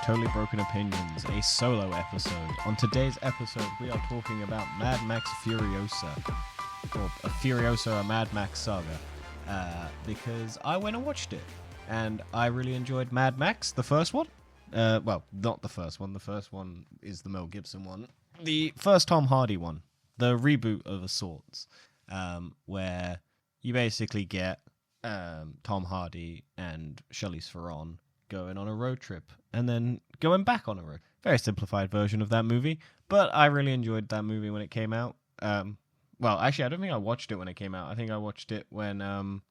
Totally Broken Opinions, a solo episode. On today's episode, we are talking about Mad Max Furiosa, or a Furiosa, a Mad Max saga, because I went and watched it, and I really enjoyed Mad Max, the first one. Well, not the first one. The first one is the Mel Gibson one. The first Tom Hardy one, the reboot of sorts, where you basically get Tom Hardy and Charlize Theron going on a road trip and then going back on a road. Very simplified version of that movie, but I really enjoyed that movie when it came out. Well, actually, I don't think I watched it when it came out. I think I watched it when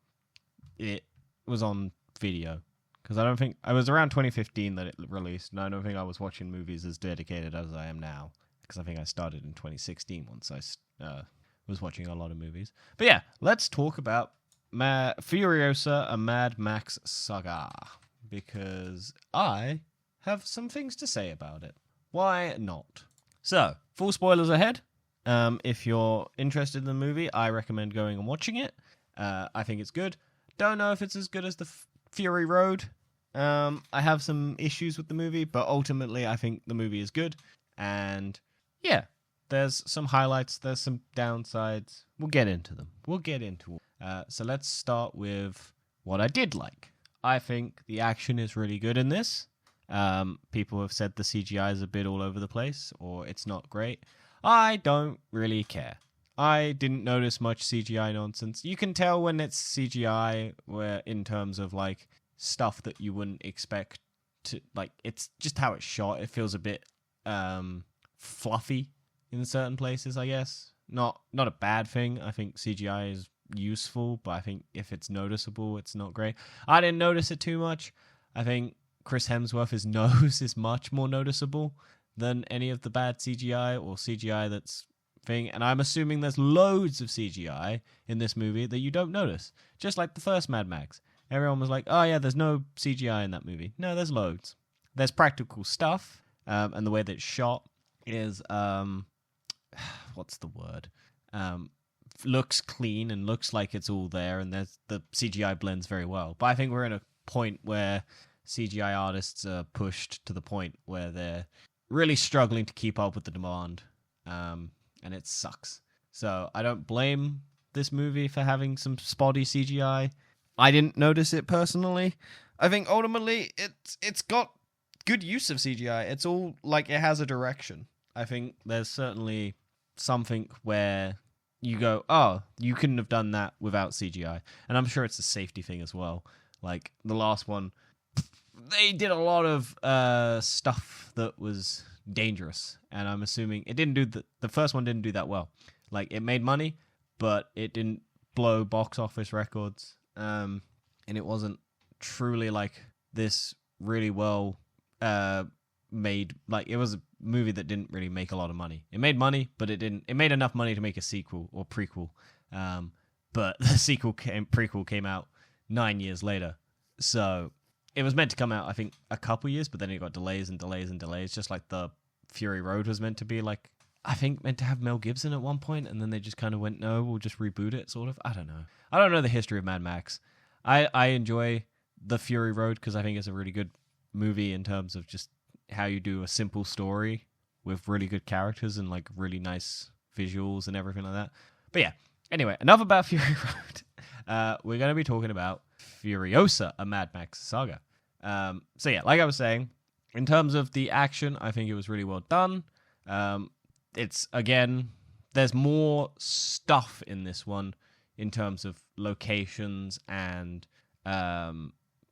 it was on video, because I don't think it was around 2015 that it released, and I don't think I was watching movies as dedicated as I am now, because I think I started in 2016 once I was watching a lot of movies. But yeah, let's talk about Furiosa, a Mad Max saga, because I have some things to say about it. Why not? So, full spoilers ahead. If you're interested in the movie, I recommend going and watching it. I think it's good. Don't know if it's as good as the Fury Road. I have some issues with the movie, but ultimately I think the movie is good. And yeah, there's some highlights, there's some downsides. We'll get into them. So let's start with what I did like. I think the action is really good in this. People have said the CGI is a bit all over the place, or it's not great. I don't really care. I didn't notice much CGI nonsense. You can tell when it's CGI, where in terms of like stuff that you wouldn't expect to, like, it's just how it's shot. It feels a bit fluffy in certain places, I guess. Not a bad thing. I think CGI is useful, but I think if it's noticeable, it's not great. I didn't notice it too much. I think Chris Hemsworth's nose is much more noticeable than any of the bad CGI or CGI that's thing, and I'm assuming there's loads of CGI in this movie that you don't notice, just like the first Mad Max. Everyone was like, oh yeah, there's no CGI in that movie. No, there's loads. There's practical stuff, and the way that it's shot is what's the word, looks clean and looks like it's all there, and there's the CGI blends very well. But I think we're in a point where CGI artists are pushed to the point where they're really struggling to keep up with the demand, and it sucks. So I don't blame this movie for having some spotty CGI. I didn't notice it personally. I think ultimately it's got good use of CGI. It's all like it has a direction. I think there's certainly something where you go, oh, you couldn't have done that without CGI. And I'm sure it's a safety thing as well. Like the last one, they did a lot of stuff that was dangerous, and I'm assuming it didn't do the first one didn't do that well. Like, it made money, but it didn't blow box office records, and it wasn't truly like this really well made. Like, it was a movie that didn't really make a lot of money. It made money, but it made enough money to make a sequel or prequel, but the prequel came out 9 years later, so it was meant to come out, I think, a couple years, but then it got delays and delays and delays, just like the Fury Road was meant to be, like, I think meant to have Mel Gibson at one point, and then they just kind of went, no, we'll just reboot it, sort of. I don't know. I don't know the history of Mad Max. I enjoy the Fury Road because I think it's a really good movie in terms of just how you do a simple story with really good characters and, like, really nice visuals and everything like that. But yeah, anyway, enough about Fury Road. We're going to be talking about Furiosa, a Mad Max saga. So yeah, like I was saying, in terms of the action, I think it was really well done. It's, again, there's more stuff in this one in terms of locations and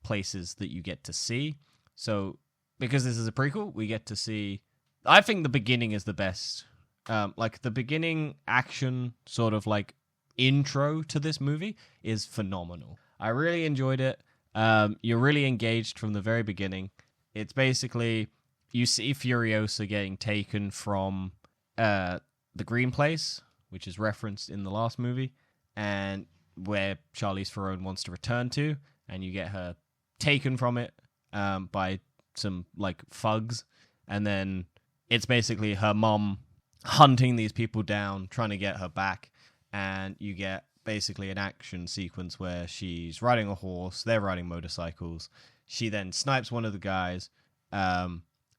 places that you get to see. So because this is a prequel, we get to see, I think the beginning is the best. Like, the beginning action sort of like intro to this movie is phenomenal. I really enjoyed it. You're really engaged from the very beginning. It's basically, you see Furiosa getting taken from the Green Place, which is referenced in the last movie, and where Charlize Theron wants to return to, and you get her taken from it by some, like, thugs, and then it's basically her mom hunting these people down, trying to get her back, and you get basically an action sequence where she's riding a horse, they're riding motorcycles. She then snipes one of the guys,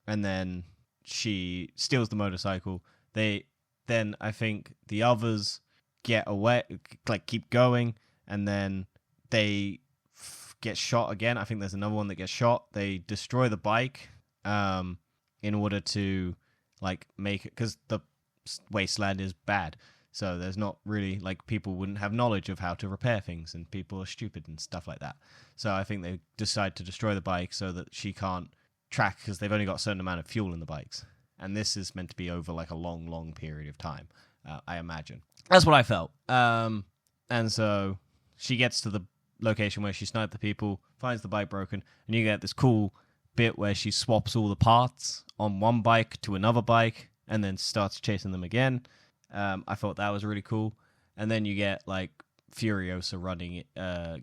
and then she steals the motorcycle. Then I think the others get away, like keep going, and then they get shot again. I think there's another one that gets shot. They destroy the bike in order to like make it, because the wasteland is bad. So there's not really, like, people wouldn't have knowledge of how to repair things, and people are stupid and stuff like that. So I think they decide to destroy the bike so that she can't track, because they've only got a certain amount of fuel in the bikes. And this is meant to be over, like, a long, long period of time, I imagine. That's what I felt. And so she gets to the location where she sniped the people, finds the bike broken, and you get this cool bit where she swaps all the parts on one bike to another bike, and then starts chasing them again. I thought that was really cool. And then you get, like, Furiosa running,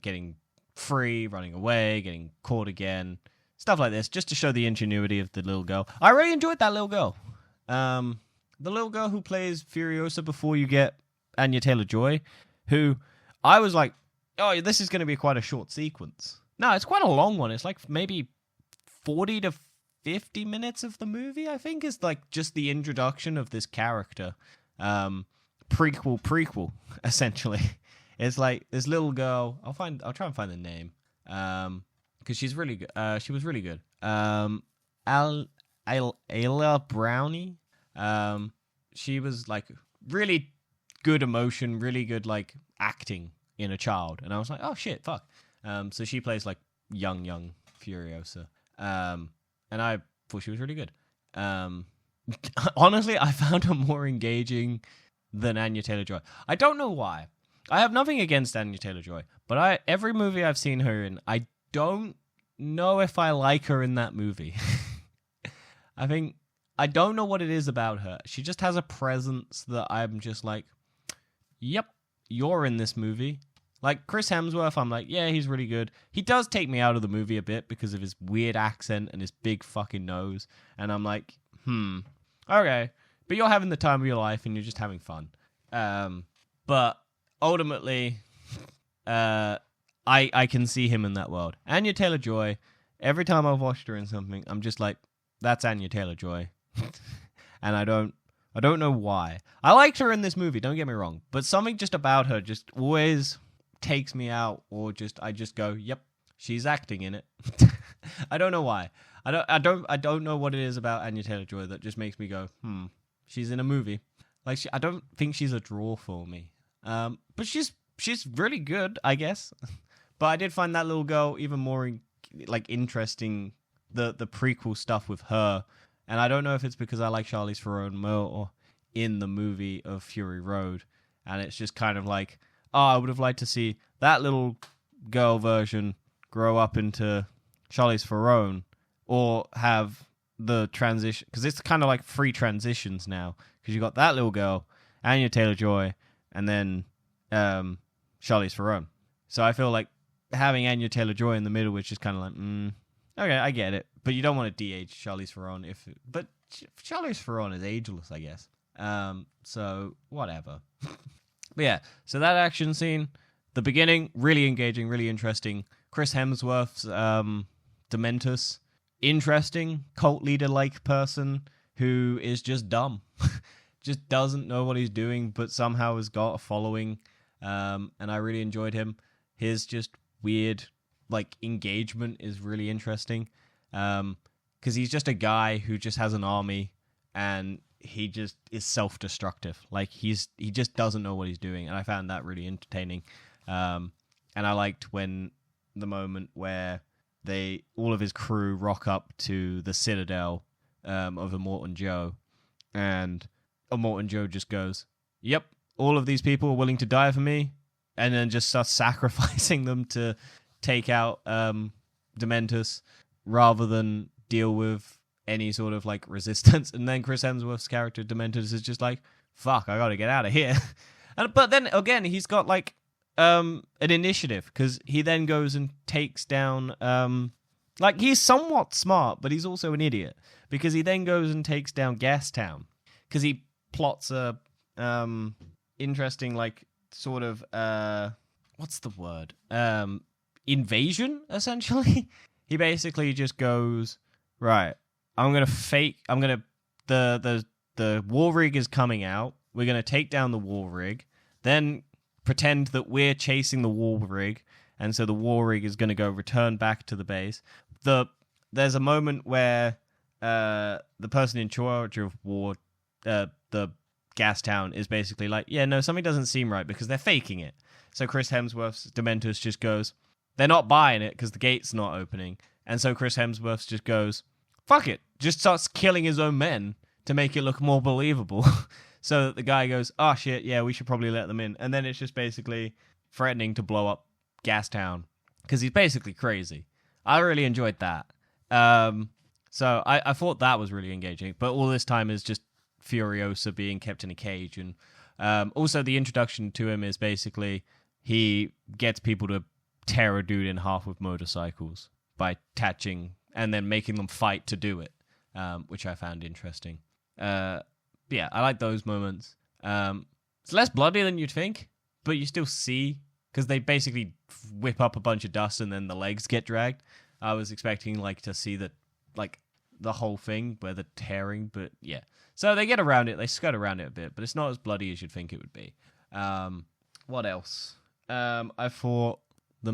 getting free, running away, getting caught again. Stuff like this, just to show the ingenuity of the little girl. I really enjoyed that little girl. The little girl who plays Furiosa before you get Anya Taylor-Joy, who I was like, oh, this is going to be quite a short sequence. No, it's quite a long one. It's like maybe 40 to 50 minutes of the movie, I think, is like just the introduction of this character. Prequel, essentially. It's like this little girl. I'll try and find the name. Because she's really good. She was really good. Ayla Brownie. She was like really good emotion, really good like acting in a child, and I was like, oh shit, fuck. So she plays like young Furiosa. And I thought she was really good. Honestly, I found her more engaging than Anya Taylor-Joy. I don't know why. I have nothing against Anya Taylor-Joy, but every movie I've seen her in, I don't know if I like her in that movie. I don't know what it is about her. She just has a presence that I'm just like, yep, you're in this movie. Like Chris Hemsworth, I'm like, yeah, he's really good. He does take me out of the movie a bit because of his weird accent and his big fucking nose. And I'm like, okay. But you're having the time of your life and you're just having fun. But ultimately, I can see him in that world. Anya Taylor-Joy, every time I've watched her in something, I'm just like, that's Anya Taylor-Joy. And I don't know why. I liked her in this movie, don't get me wrong, but something just about her just always takes me out, or I just go, yep, she's acting in it. I don't know why. I don't know what it is about Anya Taylor-Joy that just makes me go, she's in a movie. Like I don't think she's a draw for me. But she's really good, I guess. But I did find that little girl even more interesting, the prequel stuff with her. And I don't know if it's because I like Charlize Theron more in the movie of Fury Road. And it's just kind of like, oh, I would have liked to see that little girl version grow up into Charlize Theron, or have the transition, because it's kind of like free transitions now, because you got that little girl, Anya Taylor-Joy, and then Charlize Theron. So I feel like having Anya Taylor-Joy in the middle is just kind of like, okay, I get it, but you don't want to de-age Charlize Theron but Charlize Theron is ageless, I guess. So whatever. But yeah, so that action scene, the beginning, really engaging, really interesting. Chris Hemsworth's Dementus, interesting cult leader-like person who is just dumb, just doesn't know what he's doing, but somehow has got a following. And I really enjoyed him. His just weird engagement is really interesting, because he's just a guy who just has an army, and he just is self-destructive. Like he just doesn't know what he's doing, and I found that really entertaining. And I liked when the moment where all of his crew rock up to the Citadel of Immortan Joe, and Immortan Joe just goes, "Yep, all of these people are willing to die for me," and then just starts sacrificing them to take out Dementus rather than deal with any sort of resistance. And then Chris Hemsworth's character Dementus is just like, fuck, I gotta get out of here. But then again, he's got an initiative, because he then goes and takes down he's somewhat smart, but he's also an idiot, because he then goes and takes down Gastown, because he plots a interesting sort of what's the word, invasion, essentially. He basically just goes, right, the war rig is coming out. We're going to take down the war rig, then pretend that we're chasing the war rig, and so the war rig is going to go return back to the base. There's a moment where the person in charge of the gas town is basically like, yeah, no, something doesn't seem right because they're faking it. So Chris Hemsworth's Dementus just goes, they're not buying it because the gate's not opening. And so Chris Hemsworth just goes, fuck it, just starts killing his own men to make it look more believable. So that the guy goes, oh shit, yeah, we should probably let them in. And then it's just basically threatening to blow up Gastown because he's basically crazy. I really enjoyed that. So I thought that was really engaging. But all this time is just Furiosa being kept in a cage. And also the introduction to him is basically he gets people to tear a dude in half with motorcycles by attaching and then making them fight to do it, which I found interesting. Yeah, I like those moments. It's less bloody than you'd think, but you still see, because they basically whip up a bunch of dust and then the legs get dragged. I was expecting to see the whole thing where they're tearing, but yeah. So they get around it, they skirt around it a bit, but it's not as bloody as you'd think it would be. What else? I thought the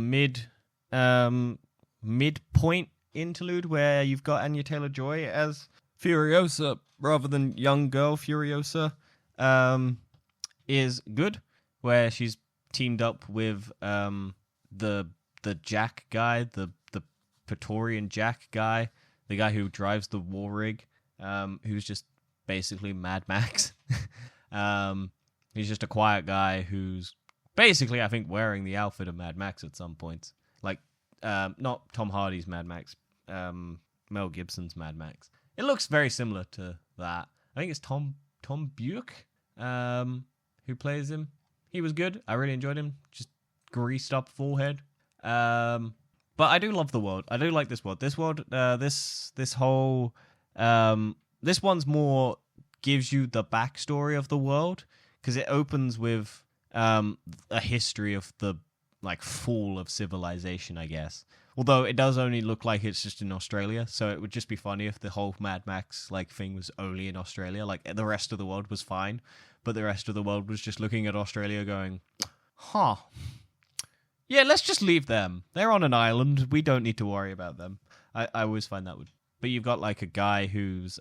midpoint interlude where you've got Anya Taylor-Joy as Furiosa rather than young girl Furiosa is good, where she's teamed up with the Jack guy, the Praetorian Jack guy, the guy who drives the war rig, who's just basically Mad Max. He's just a quiet guy who's basically, I think, wearing the outfit of Mad Max at some points. Not Tom Hardy's Mad Max, Mel Gibson's Mad Max. It looks very similar to that. I think it's Tom Buick who plays him. He was good. I really enjoyed him. Just greased up forehead. But I do love the world. I do like this world. This world, this whole, this one's more gives you the backstory of the world, because it opens with a history of the fall of civilization, I guess. Although it does only look like it's just in Australia, so it would just be funny if the whole Mad Max thing was only in Australia. The rest of the world was fine, but the rest of the world was just looking at Australia going, huh. Yeah, let's just leave them. They're on an island. We don't need to worry about them. I always find that would... But you've got a guy who's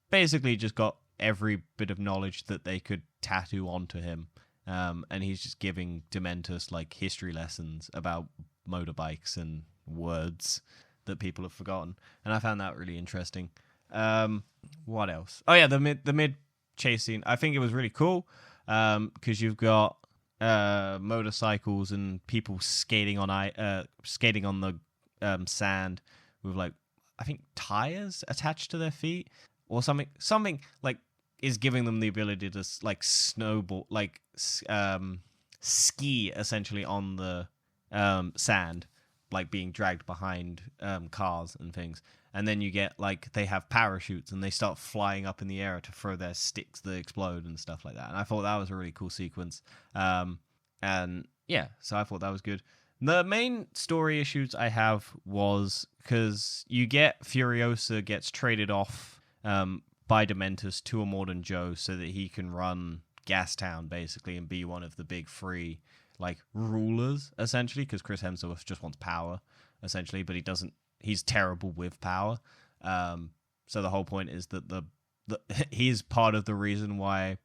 basically just got every bit of knowledge that they could tattoo onto him. And he's just giving Dementus history lessons about motorbikes and words that people have forgotten. And I found that really interesting. What else? Oh yeah, the mid chase scene. I think it was really cool because you've got motorcycles and people skating on the sand with I think tires attached to their feet or something is giving them the ability to snowboard, ski essentially on the sand, being dragged behind cars and things. And then you get they have parachutes and they start flying up in the air to throw their sticks that explode and stuff like that. And I thought that was a really cool sequence. And yeah, so I thought that was good. The main story issues I have was because you get Furiosa gets traded off by Dementus to Immortan Joe so that he can run Gastown basically and be one of the big three rulers essentially, because Chris Hemsworth just wants power essentially, but he's terrible with power. So the whole point is that he's part of the reason why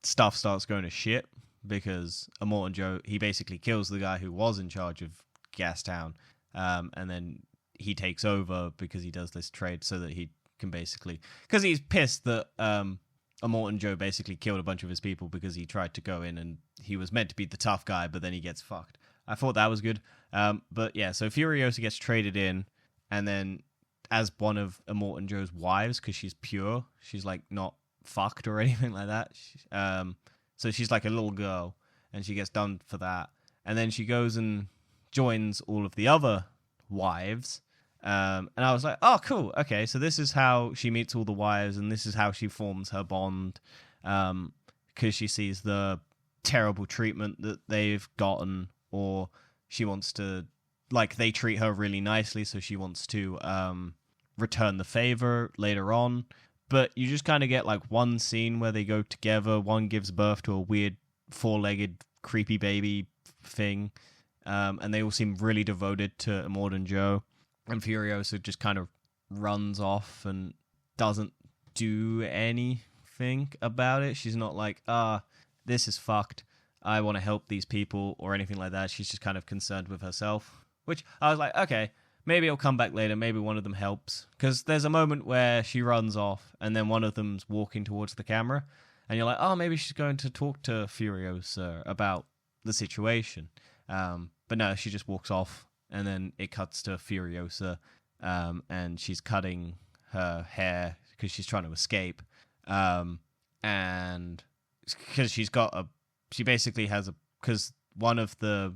stuff starts going to shit, because Immortan Joe, he basically kills the guy who was in charge of Gastown, and then he takes over because he does this trade so that he can basically, because he's pissed that Immortan Joe basically killed a bunch of his people because he tried to go in and he was meant to be the tough guy, but then he gets fucked. I thought that was good. But yeah, so Furiosa gets traded in, and then as one of Immortan Joe's wives, because she's pure, she's not fucked or anything like that. So she's a little girl, and she gets done for that. And then she goes and joins all of the other wives. And I was like, oh, cool. Okay, so this is how she meets all the wives, and this is how she forms her bond. Because she sees the terrible treatment that they've gotten, or she wants to, they treat her really nicely, so she wants to return the favor later on. But you just kind of get like one scene where they go together. One gives birth to a weird 4-legged creepy baby thing. And they all seem really devoted to Immortan Joe. And Furiosa just kind of runs off and doesn't do anything about it. She's not like, this is fucked. I want to help these people or anything like that. She's just kind of concerned with herself. Which I was like, okay, maybe it'll come back later. Maybe one of them helps. Because there's a moment where she runs off and then one of them's walking towards the camera. And you're like, oh, maybe she's going to talk to Furiosa about the situation. But no, she just walks off. And then it cuts to Furiosa. And she's cutting her hair because she's trying to escape. And because she basically has because one of the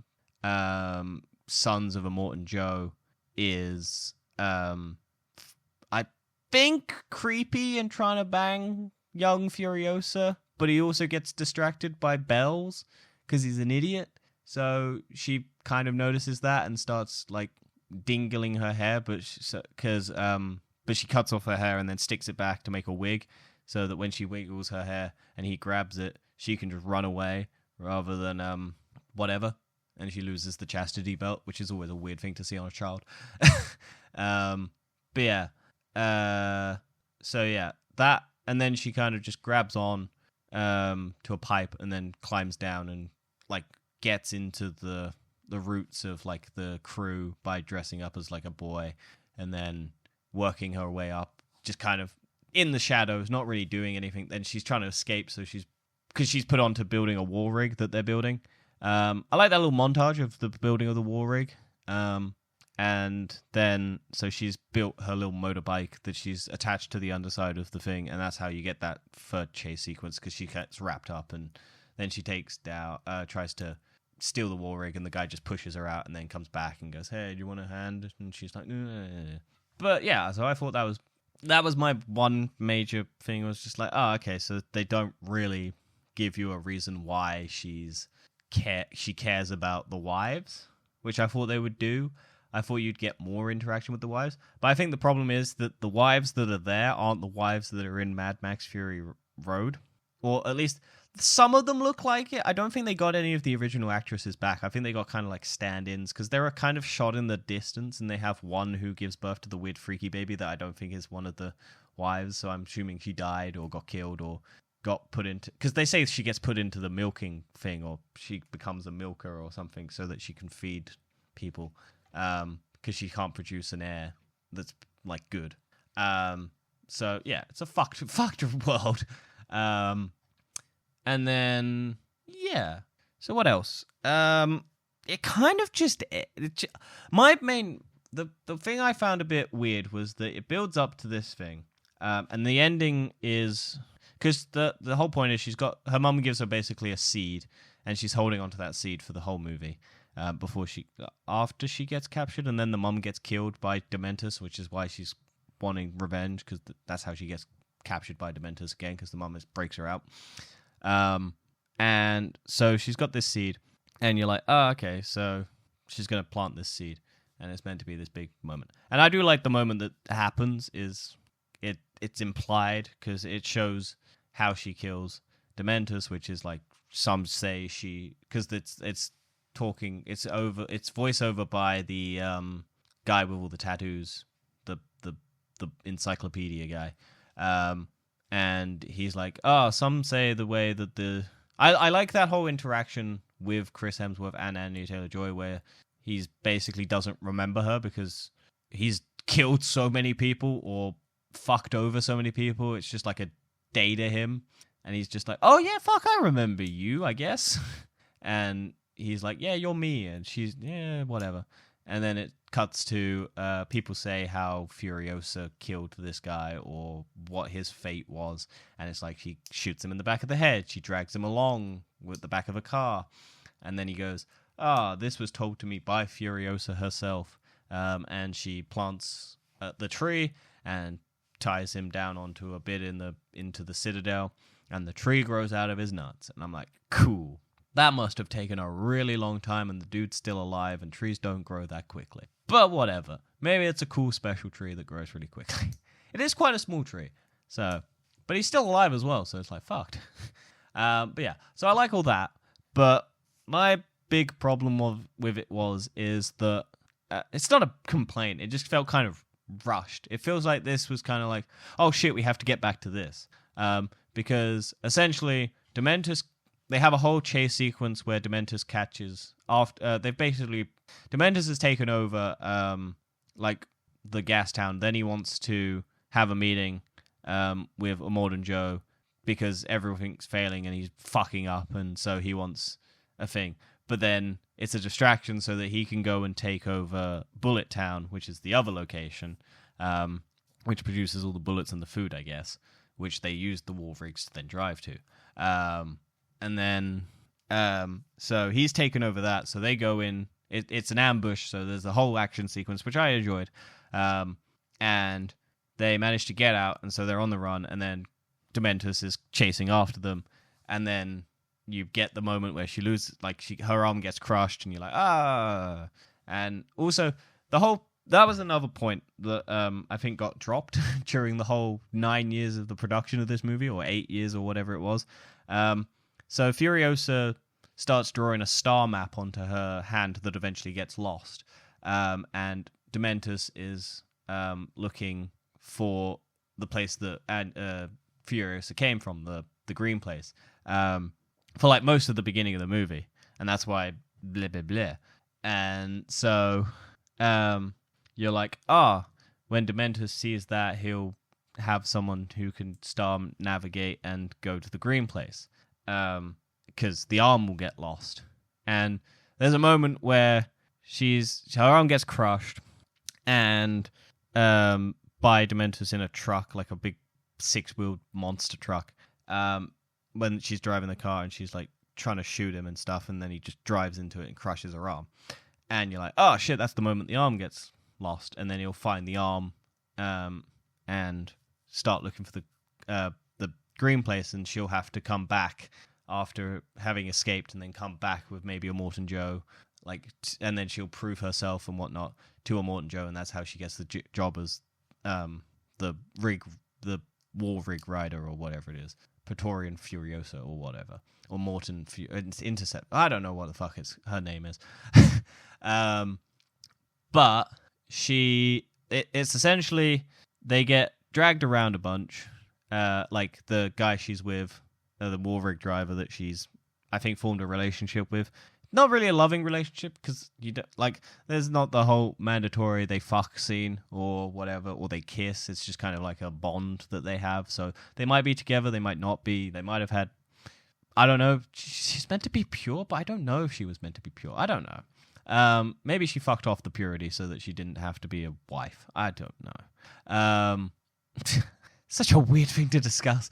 sons of Immortan Joe is I think creepy and trying to bang young Furiosa, but he also gets distracted by bells because he's an idiot. So she kind of notices that and starts like dingling her hair, but she cuts off her hair and then sticks it back to make a wig, so that when she wiggles her hair and he grabs it, she can just run away rather than whatever. And she loses the chastity belt, which is always a weird thing to see on a child. But yeah. So yeah, that, and then she kind of just grabs on to a pipe and then climbs down and like gets into the roots of like the crew by dressing up as like a boy and then working her way up, just kind of in the shadows, not really doing anything. Then she's trying to escape, so because she's put on to building a war rig that they're building. I like that little montage of the building of the war rig. And then, so she's built her little motorbike that she's attached to the underside of the thing, and that's how you get that third chase sequence, because she gets wrapped up, and then she tries to steal the war rig, and the guy just pushes her out, and then comes back and goes, "Hey, do you want a hand?" And she's like, "No." But yeah, so I thought that was my one major thing. It was just like, oh, okay, so they don't really give you a reason why she cares about the wives, which I thought they would do. I thought you'd get more interaction with the wives. But I think the problem is that the wives that are there aren't the wives that are in Mad Max Fury Road. Or at least some of them look like it. I don't think they got any of the original actresses back. I think they got kind of like stand-ins, because they're kind of shot in the distance, and they have one who gives birth to the weird freaky baby that I don't think is one of the wives. So I'm assuming she died or got killed or got put into, because they say she gets put into the milking thing, or she becomes a milker or something so that she can feed people, because she can't produce an heir that's like good. So yeah, it's a fucked world. And then yeah, so what else? It kind of just the thing I found a bit weird was that it builds up to this thing, and the ending is, because the whole point is her mum gives her basically a seed, and she's holding onto that seed for the whole movie, after she gets captured, and then the mum gets killed by Dementus, which is why she's wanting revenge, because that's how she gets captured by Dementus again, because the mum breaks her out. And so she's got this seed, and you're like, oh, okay, so she's going to plant this seed, and it's meant to be this big moment. And I do like the moment that happens is it's implied, because it shows how she kills Dementus, which is like, some say because it's voiceover by the guy with all the tattoos, the encyclopedia guy, and he's like, oh, some say the way that I like that whole interaction with Chris Hemsworth and Anya Taylor-Joy, where he's basically doesn't remember her because he's killed so many people or fucked over so many people. It's just like a day to him, and he's just like, oh yeah, fuck, I remember you, I guess. And he's like, yeah, you're me, and she's, yeah, whatever. And then it cuts to people say how Furiosa killed this guy, or what his fate was. And it's like, she shoots him in the back of the head. She drags him along with the back of a car. And then he goes, this was told to me by Furiosa herself. And she plants the tree and ties him down onto a bit into the citadel. And the tree grows out of his nuts. And I'm like, cool. That must have taken a really long time, and the dude's still alive, and trees don't grow that quickly. But whatever. maybe it's a cool special tree that grows really quickly. It is quite a small tree, so, but he's still alive as well, so it's like fucked. But yeah, so I like all that, but my big problem with it is that it's not a complaint. It just felt kind of rushed. It feels like this was kind of like, oh shit, we have to get back to this, because essentially Dementus, they have a whole chase sequence where Dementus catches after Dementus has taken over like the gas town. Then he wants to have a meeting with Immortan Joe because everything's failing and he's fucking up, and so he wants a thing. But then it's a distraction so that he can go and take over Bullet Town, which is the other location, which produces all the bullets and the food, I guess, which they use the war rigs to then drive to. And then, so he's taken over that, so they go in. It's an ambush, so there's a whole action sequence, which I enjoyed. And they manage to get out, and so they're on the run, and then Dementus is chasing after them, and then you get the moment where she loses, like her arm gets crushed, and you're like, ah. And also, that was another point that I think got dropped during the whole 9 years of the production of this movie, or 8 years, or whatever it was. So Furiosa starts drawing a star map onto her hand that eventually gets lost. And Dementus is looking for the place that Furiosa came from, the green place, for like most of the beginning of the movie. And that's why blah, blah, blah. And so you're like, when Dementus sees that, he'll have someone who can star navigate and go to the green place. Because the arm will get lost. And there's a moment where her arm gets crushed, and by Dementus in a truck, like a big 6-wheeled monster truck, when she's driving the car and she's like trying to shoot him and stuff, and then he just drives into it and crushes her arm. And you're like, oh shit, that's the moment the arm gets lost. And then he'll find the arm and start looking for the green place, and she'll have to come back after having escaped, and then come back with maybe Immortan Joe, and then she'll prove herself and whatnot to Immortan Joe, and that's how she gets the job as the war rig rider, or whatever it is, Praetorian Furiosa or whatever, or Morton Intercept. I don't know what the fuck her name is. But it's essentially they get dragged around a bunch, like the guy she's with, the war rig driver that she's, I think, formed a relationship with. Not really a loving relationship, because there's not the whole mandatory they fuck scene or whatever, or they kiss. It's just kind of like a bond that they have. So they might be together, they might not be. They might have had, I don't know. She's meant to be pure, but I don't know if she was meant to be pure. I don't know. Maybe she fucked off the purity so that she didn't have to be a wife. I don't know. Such a weird thing to discuss.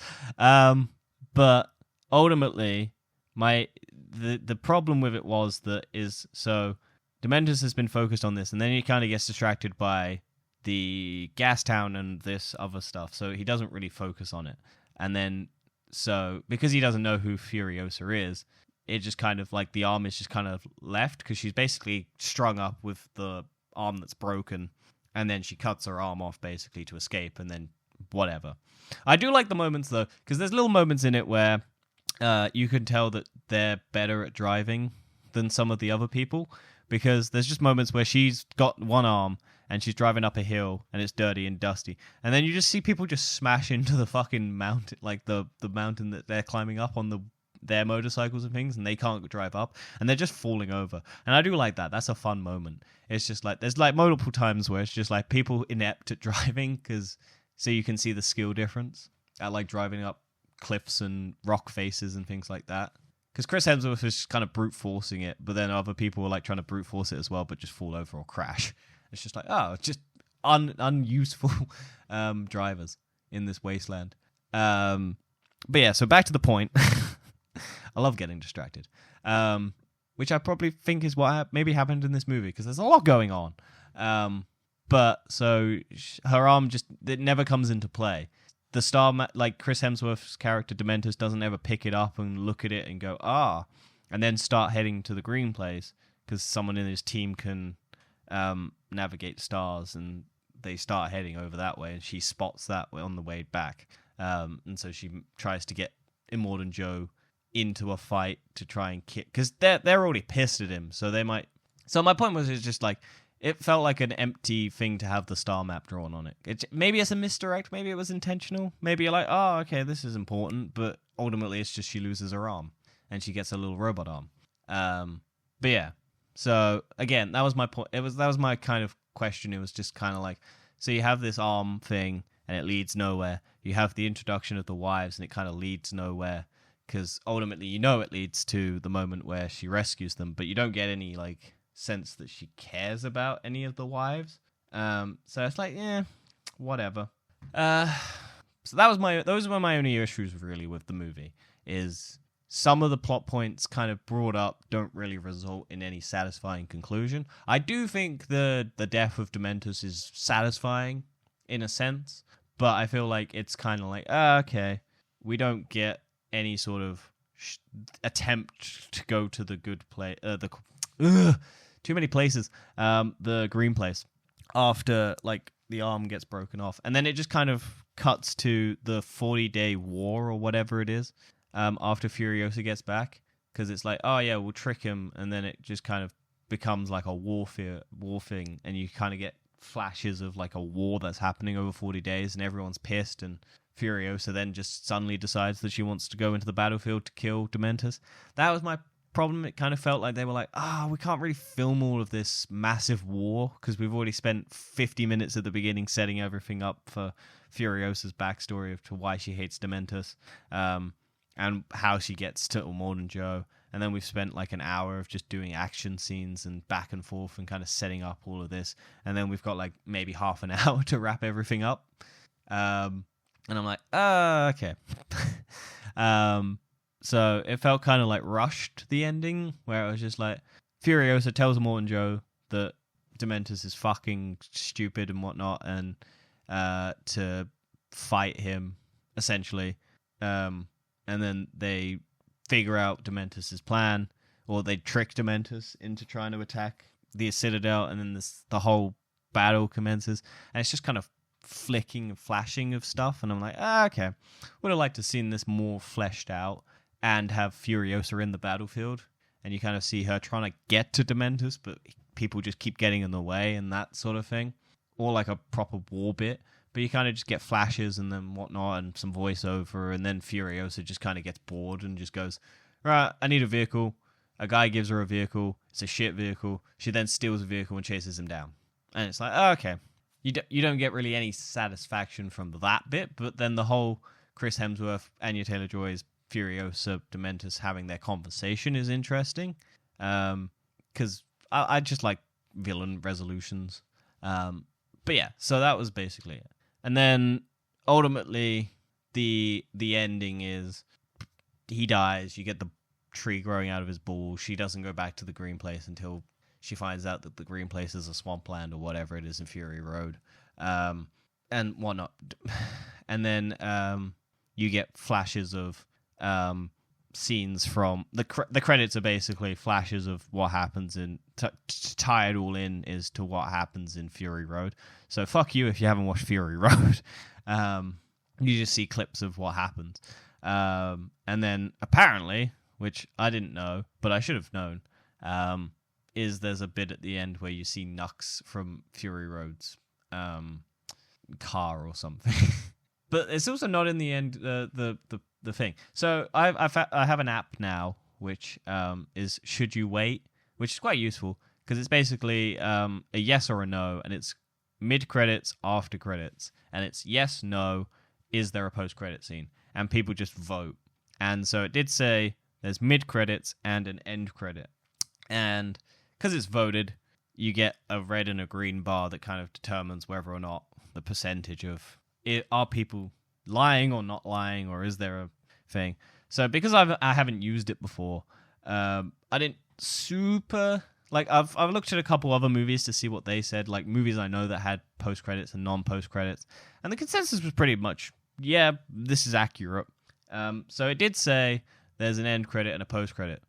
But ultimately, the problem with it so Dementus has been focused on this, and then he kind of gets distracted by the gas town and this other stuff, so he doesn't really focus on it. And then, so because he doesn't know who Furiosa is, it just kind of like the arm is just kind of left, because she's basically strung up with the arm that's broken, and then she cuts her arm off basically to escape, and then whatever. I do like the moments though, because there's little moments in it where you can tell that they're better at driving than some of the other people, because there's just moments where she's got one arm and she's driving up a hill and it's dirty and dusty, and then you just see people just smash into the fucking mountain, like the mountain that they're climbing up on their motorcycles and things, and they can't drive up, and they're just falling over. And I do like that. That's a fun moment. It's just like there's like multiple times where it's just like people inept at driving, so you can see the skill difference at like driving up cliffs and rock faces and things like that. Because Chris Hemsworth is kind of brute forcing it, but then other people are like trying to brute force it as well, but just fall over or crash. It's just like, just unuseful drivers in this wasteland. But yeah, so back to the point. I love getting distracted, which I probably think is what maybe happened in this movie, because there's a lot going on. But so her arm it never comes into play. The star, like Chris Hemsworth's character Dementus, doesn't ever pick it up and look at it and go, and then start heading to the green place, because someone in his team can navigate stars, and they start heading over that way, and she spots that on the way back. And so she tries to get Immortan Joe into a fight to try and kick, because they're already pissed at him, so they might. So my point was, it's just like, it felt like an empty thing to have the star map drawn on it. Maybe it's a misdirect, maybe it was intentional, maybe you're like, oh, okay, this is important, but ultimately it's just she loses her arm, and she gets a little robot arm. But yeah, so again, that was my point. That was my kind of question. It was just kind of like, so you have this arm thing, and it leads nowhere. You have the introduction of the wives, and it kind of leads nowhere, because ultimately, it leads to the moment where she rescues them, but you don't get any, like, sense that she cares about any of the wives. So it's like, whatever. So those were my only issues really with the movie, is some of the plot points kind of brought up don't really result in any satisfying conclusion. I do think the death of Dementus is satisfying in a sense, but I feel like it's kind of like, okay, we don't get any sort of attempt to go to the good place, too many places, the green place, after, like, the arm gets broken off. And then it just kind of cuts to the 40-day war or whatever it is, after Furiosa gets back, because it's like, oh yeah, we'll trick him, and then it just kind of becomes like a war thing, and you kind of get flashes of like a war that's happening over 40 days, and everyone's pissed, and Furiosa then just suddenly decides that she wants to go into the battlefield to kill Dementus. That was my problem. It kind of felt like they were like, we can't really film all of this massive war, because we've already spent 50 minutes at the beginning setting everything up for Furiosa's backstory to why she hates Dementus, and how she gets to Immortan Joe. And then we've spent like an hour of just doing action scenes and back and forth and kind of setting up all of this. And then we've got like maybe half an hour to wrap everything up. And I'm like, okay. So it felt kind of like rushed, the ending, where it was just like, Furiosa tells Immortan Joe that Dementus is fucking stupid and whatnot, and to fight him, essentially. And then they figure out Dementus's plan, or they trick Dementus into trying to attack the Citadel, and then the whole battle commences. And it's just kind of flicking and flashing of stuff, and I'm like, okay. Would have liked to have seen this more fleshed out, and have Furiosa in the battlefield, and you kind of see her trying to get to Dementus, but people just keep getting in the way, and that sort of thing. Or like a proper war bit. But you kind of just get flashes and then whatnot, and some voiceover, and then Furiosa just kind of gets bored and just goes, right, I need a vehicle. A guy gives her a vehicle. It's a shit vehicle. She then steals a vehicle and chases him down. And it's like, okay. You don't get really any satisfaction from that bit, but then the whole Chris Hemsworth, Anya Taylor-Joy's Furiosa, Dementus having their conversation is interesting. Because I just like villain resolutions. But yeah, so that was basically it. And then ultimately the ending is he dies. You get the tree growing out of his balls. She doesn't go back to the green place until she finds out that the green place is a swampland or whatever it is in Fury Road, and whatnot. And then you get flashes of scenes from the credits are basically flashes of what happens in to tie it all in is to what happens in Fury Road. So fuck you if you haven't watched Fury Road. You just see clips of what happens, and then apparently, which I didn't know but I should have known, is there's a bit at the end where you see Nux from Fury Road's car or something. But it's also not in the end the thing. So I have an app now which is Should You Wait, which is quite useful because it's basically a yes or a no, and it's mid credits, after credits, and it's yes, no, is there a post credit scene, and people just vote. And so it did say there's mid credits and an end credit, and because it's voted, you get a red and a green bar that kind of determines whether or not the percentage of are people lying or not lying, or is there a thing. So because I haven't used it before, I didn't super like I've looked at a couple other movies to see what they said, like movies I know that had post credits and non post credits, and the consensus was pretty much this is accurate. So it did say there's an end credit and a post credit,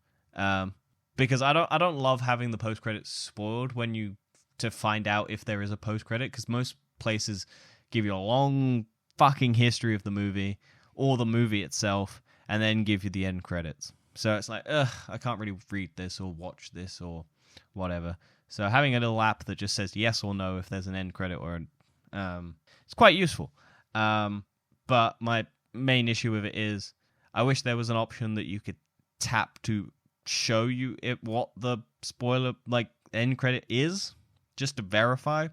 because I don't love having the post credits spoiled when you to find out if there is a post-credit, because most places give you a long fucking history of the movie or the movie itself and then give you the end credits. So it's like, I can't really read this or watch this or whatever. So having a little app that just says yes or no if there's an end credit or it's quite useful. But my main issue with it is I wish there was an option that you could tap to show you what the spoiler like end credit is, just to verify.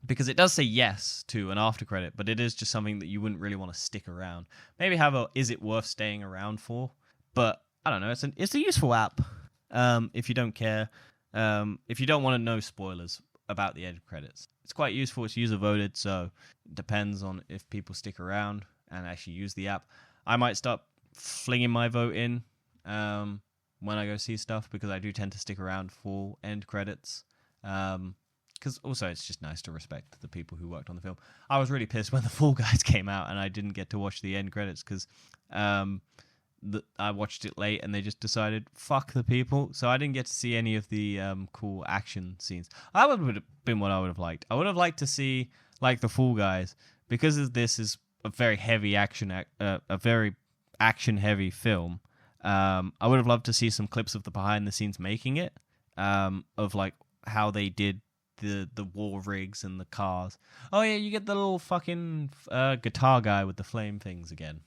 Because it does say yes to an after credit, but it is just something that you wouldn't really want to stick around. Maybe have a is it worth staying around for? But I don't know. It's a useful app. If you don't care, if you don't want to know spoilers about the end credits, it's quite useful. It's user voted, so it depends on if people stick around and actually use the app. I might start flinging my vote in when I go see stuff, because I do tend to stick around for end credits. Because also it's just nice to respect the people who worked on the film. I was really pissed when The Fall Guys came out and I didn't get to watch the end credits because I watched it late and they just decided, fuck the people. So I didn't get to see any of the cool action scenes. That would have been what I would have liked. I would have liked to see, like, The Fall Guys, because this is a very heavy a very action-heavy film. I would have loved to see some clips of the behind-the-scenes making it, of, like, how they did the war rigs and the cars. Oh yeah, you get the little fucking guitar guy with the flame things again.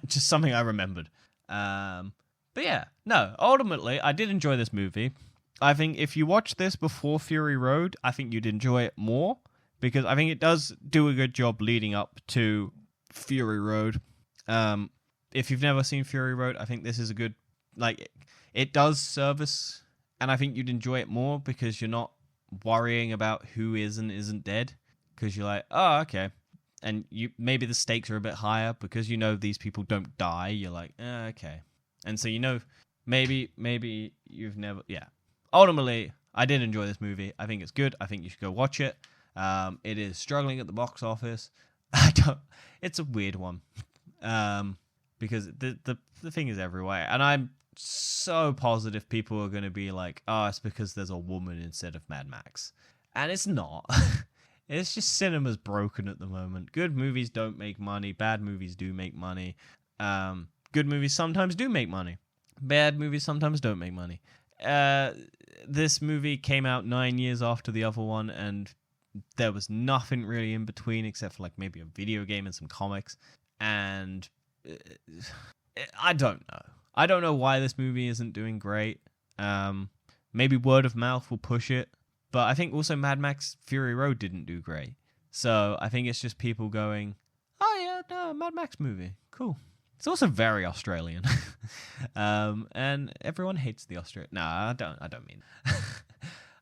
Just something I remembered. But yeah, no, ultimately, I did enjoy this movie. I think if you watch this before Fury Road, I think you'd enjoy it more, because I think it does do a good job leading up to Fury Road. If you've never seen Fury Road, I think this is a good, like, it does service, and I think you'd enjoy it more because you're not worrying about who is and isn't dead, because you're like, oh, okay. And maybe the stakes are a bit higher because you know these people don't die. You're like, okay. And so, you know, maybe you've never... Yeah. Ultimately, I did enjoy this movie. I think it's good. I think you should go watch it. It is struggling at the box office. It's a weird one. Because the thing is everywhere. And I'm so positive people are going to be like, oh, it's because there's a woman instead of Mad Max. And it's not. It's just cinema's broken at the moment. Good movies don't make money. Bad movies do make money. Good movies sometimes do make money. Bad movies sometimes don't make money. This movie came out 9 years after the other one, and there was nothing really in between except for like maybe a video game and some comics. And I don't know. I don't know why this movie isn't doing great. Maybe word of mouth will push it. But I think also Mad Max Fury Road didn't do great. So I think it's just people going, oh yeah, no, Mad Max movie. Cool. It's also very Australian. And everyone hates the Australian. No, I don't mean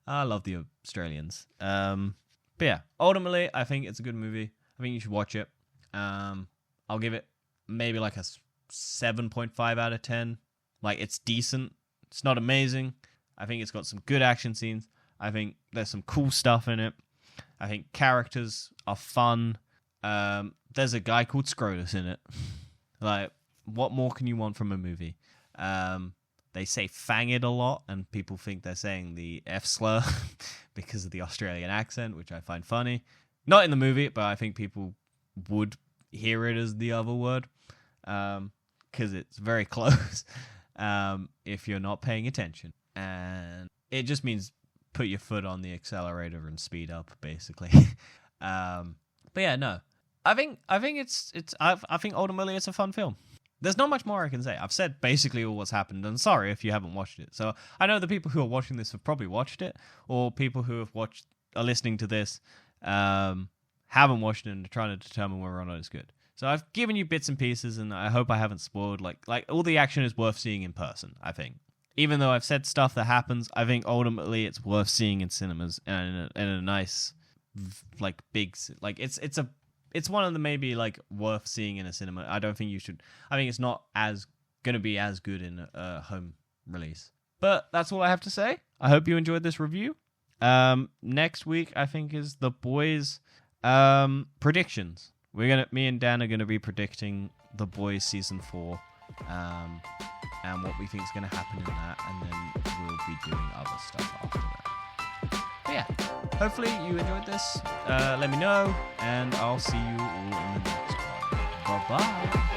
I love the Australians. But yeah, ultimately, I think it's a good movie. I think you should watch it. I'll give it maybe like a 7.5 out of 10. Like, it's decent. It's not amazing. I think it's got some good action scenes. I think there's some cool stuff in it. I think characters are fun. There's a guy called Scrotus in it. Like, what more can you want from a movie? They say fanged a lot, and people think they're saying the F slur because of the Australian accent, which I find funny. Not in the movie, but I think people would hear it as the other word, because it's very close if you're not paying attention. And it just means put your foot on the accelerator and speed up, basically. But yeah, no. I think ultimately it's a fun film. There's not much more I can say. I've said basically all what's happened, and sorry if you haven't watched it. So I know the people who are watching this have probably watched it, or people who are listening to this haven't watched it and are trying to determine whether or not it's good. So I've given you bits and pieces, and I hope I haven't spoiled. Like all the action is worth seeing in person, I think. Even though I've said stuff that happens, I think ultimately it's worth seeing in cinemas and in a nice, like, big, like, it's one of the maybe, like, worth seeing in a cinema. I don't think you should. I think it's not going to be as good in a home release. But that's all I have to say. I hope you enjoyed this review. Next week, I think, is The Boys predictions. Me and Dan are going to be predicting The Boys season 4. And what we think is going to happen in that, and then we'll be doing other stuff after that. But yeah, hopefully you enjoyed this. Let me know, and I'll see you all in the next one. Bye-bye.